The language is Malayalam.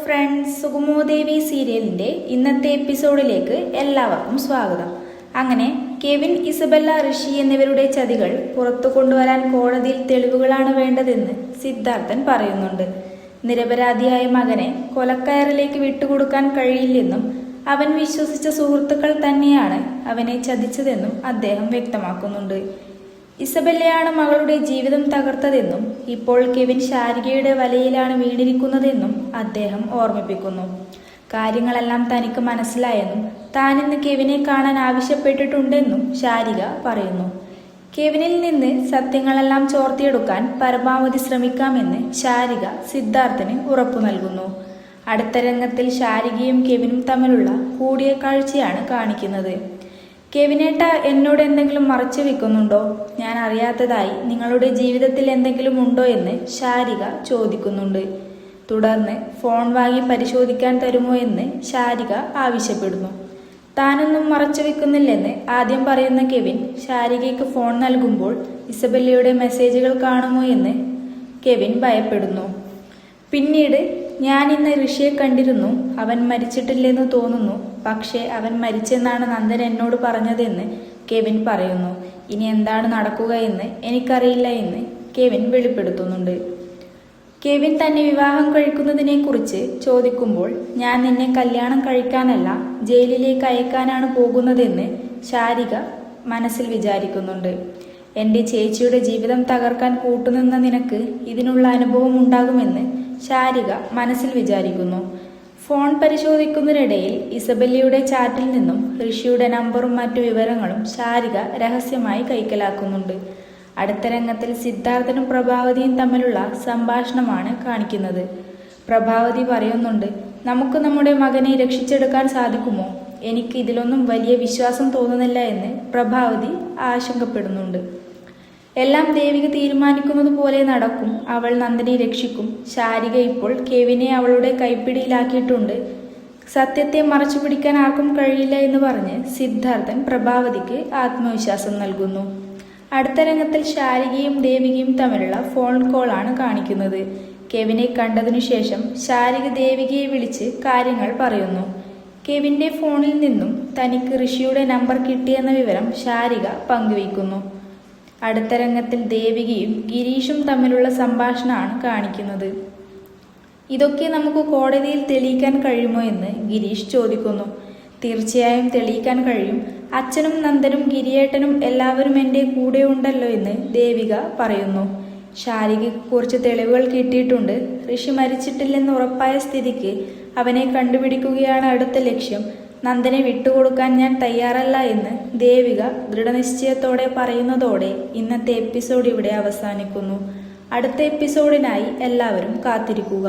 ഫ്രണ്ട്സ്, സുഗമോദേവി സീരിയലിൻ്റെ ഇന്നത്തെ എപ്പിസോഡിലേക്ക് എല്ലാവർക്കും സ്വാഗതം. അങ്ങനെ കെവിൻ, ഇസബെല്ല, ഋഷി എന്നിവരുടെ ചതികൾ പുറത്തു കൊണ്ടുവരാൻ കോടതിയിൽ തെളിവുകളാണ് വേണ്ടതെന്ന് സിദ്ധാർത്ഥൻ പറയുന്നുണ്ട്. നിരപരാധിയായ മകനെ കൊലക്കയറിലേക്ക് വിട്ടുകൊടുക്കാൻ കഴിയില്ലെന്നും അവൻ വിശ്വസിച്ച സുഹൃത്തുക്കൾ തന്നെയാണ് അവനെ ചതിച്ചതെന്നും അദ്ദേഹം വ്യക്തമാക്കുന്നുണ്ട്. ഇസബെല്ലയാണ് മകളുടെ ജീവിതം തകർത്തതെന്നും ഇപ്പോൾ കെവിൻ ശാരികയുടെ വലയിലാണ് വീണിരിക്കുന്നതെന്നും അദ്ദേഹം ഓർമ്മിപ്പിക്കുന്നു. കാര്യങ്ങളെല്ലാം തനിക്ക് മനസ്സിലായെന്നും താനിന്ന് കെവിനെ കാണാൻ ആവശ്യപ്പെട്ടിട്ടുണ്ടെന്നും ശാരിക പറയുന്നു. കെവിനിൽ നിന്ന് സത്യങ്ങളെല്ലാം ചോർത്തിയെടുക്കാൻ പരമാവധി ശ്രമിക്കാമെന്ന് ശാരിക സിദ്ധാർത്ഥന് ഉറപ്പു നൽകുന്നു. അടുത്ത രംഗത്തിൽ ശാരികയും കെവിനും തമ്മിലുള്ള കൂടിക്കാഴ്ചയാണ് കാണിക്കുന്നത്. കെവിനേട്ട, എന്നോട് എന്തെങ്കിലും മറച്ചു വെക്കുന്നുണ്ടോ? ഞാൻ അറിയാത്തതായി നിങ്ങളുടെ ജീവിതത്തിൽ എന്തെങ്കിലും ഉണ്ടോ എന്ന് ശാരിക ചോദിക്കുന്നുണ്ട്. തുടർന്ന് ഫോൺ വാങ്ങി പരിശോധിക്കാൻ തരുമോ എന്ന് ശാരിക ആവശ്യപ്പെടുന്നു. താനൊന്നും മറച്ചു വെക്കുന്നില്ലെന്ന് ആദ്യം പറയുന്ന കെവിൻ ശാരികയ്ക്ക് ഫോൺ നൽകുമ്പോൾ ഇസബെല്ലയുടെ മെസ്സേജുകൾ കാണുമോ എന്ന് കെവിൻ ഭയപ്പെടുന്നു. പിന്നീട്, ഞാൻ ഇന്ന് ഋഷിയെ കണ്ടിരുന്നു. അവൻ മരിച്ചിട്ടില്ലെന്ന് തോന്നുന്നു. പക്ഷേ അവൻ മരിച്ചെന്നാണ് നന്ദൻ എന്നോട് പറഞ്ഞതെന്ന് കെവിൻ പറയുന്നു. ഇനി എന്താണ് നടക്കുക എന്ന് എനിക്കറിയില്ല എന്ന് കെവിൻ വെളിപ്പെടുത്തുന്നുണ്ട്. കെവിൻ തന്നെ വിവാഹം കഴിക്കുന്നതിനെ കുറിച്ച് ചോദിക്കുമ്പോൾ, ഞാൻ നിന്നെ കല്യാണം കഴിക്കാനല്ല ജയിലിലേക്ക് അയക്കാനാണ് പോകുന്നതെന്ന് ശാരിക മനസ്സിൽ വിചാരിക്കുന്നുണ്ട്. എൻ്റെ ചേച്ചിയുടെ ജീവിതം തകർക്കാൻ കൂട്ടുനിന്ന നിനക്ക് ഇതിനുള്ള അനുഭവം ഉണ്ടാകുമെന്ന് ശാരിക മനസ്സിൽ വിചാരിക്കുന്നു. ഫോൺ പരിശോധിക്കുന്നതിനിടയിൽ ഇസബെല്ലയുടെ ചാറ്റിൽ നിന്നും ഋഷിയുടെ നമ്പറും മറ്റു വിവരങ്ങളും ശാരിക രഹസ്യമായി കൈക്കലാക്കുന്നുണ്ട്. അടുത്ത രംഗത്തിൽ സിദ്ധാർത്ഥനും പ്രഭാവതിയും തമ്മിലുള്ള സംഭാഷണമാണ് കാണിക്കുന്നത്. പ്രഭാവതി പറയുന്നുണ്ട്, നമുക്ക് നമ്മുടെ മകനെ രക്ഷിച്ചെടുക്കാൻ സാധിക്കുമോ? എനിക്ക് ഇതിലൊന്നും വലിയ വിശ്വാസം തോന്നുന്നില്ല എന്ന് പ്രഭാവതി ആശങ്കപ്പെടുന്നുണ്ട്. എല്ലാം ദേവിക തീരുമാനിക്കുന്നത് പോലെ നടക്കും. അവൾ നന്ദനെ രക്ഷിക്കും. ശാരിക ഇപ്പോൾ കെവിനെ അവളുടെ കൈപ്പിടിയിലാക്കിയിട്ടുണ്ട്. സത്യത്തെ മറച്ചു പിടിക്കാൻ ആർക്കും കഴിയില്ല എന്ന് പറഞ്ഞ് സിദ്ധാർത്ഥൻ പ്രഭാവതിക്ക് ആത്മവിശ്വാസം നൽകുന്നു. അടുത്ത രംഗത്തിൽ ശാരികയും ദേവികയും തമ്മിലുള്ള ഫോൺ കോളാണ് കാണിക്കുന്നത്. കെവിനെ കണ്ടതിനു ശേഷം ശാരിക ദേവികയെ വിളിച്ച് കാര്യങ്ങൾ പറയുന്നു. കെവിൻ്റെ ഫോണിൽ നിന്നും തനിക്ക് ഋഷിയുടെ നമ്പർ കിട്ടിയെന്ന വിവരം ശാരിക പങ്കുവയ്ക്കുന്നു. അടുത്ത രംഗത്തിൽ ദേവികയും ഗിരീഷും തമ്മിലുള്ള സംഭാഷണമാണ് കാണിക്കുന്നത്. ഇതൊക്കെ നമുക്ക് കോടതിയിൽ തെളിയിക്കാൻ കഴിയുമോ എന്ന് ഗിരീഷ് ചോദിക്കുന്നു. തീർച്ചയായും തെളിയിക്കാൻ കഴിയും. അച്ഛനും നന്ദനും ഗിരിയേട്ടനും എല്ലാവരും എൻ്റെ കൂടെ ഉണ്ടല്ലോ എന്ന് ദേവിക പറയുന്നു. ശാരികയ്ക്ക് കുറച്ച് തെളിവുകൾ കിട്ടിയിട്ടുണ്ട്. ഋഷി മരിച്ചിട്ടില്ലെന്ന് ഉറപ്പായ സ്ഥിതിക്ക് അവനെ കണ്ടുപിടിക്കുകയാണ് അടുത്ത ലക്ഷ്യം. നന്ദനെ വിട്ടുകൊടുക്കാൻ ഞാൻ തയ്യാറല്ല എന്ന് ദേവിക ദൃഢനിശ്ചയത്തോടെ പറയുന്നതോടെ ഇന്നത്തെ എപ്പിസോഡ് ഇവിടെ അവസാനിക്കുന്നു. അടുത്ത എപ്പിസോഡിനായി എല്ലാവരും കാത്തിരിക്കുക.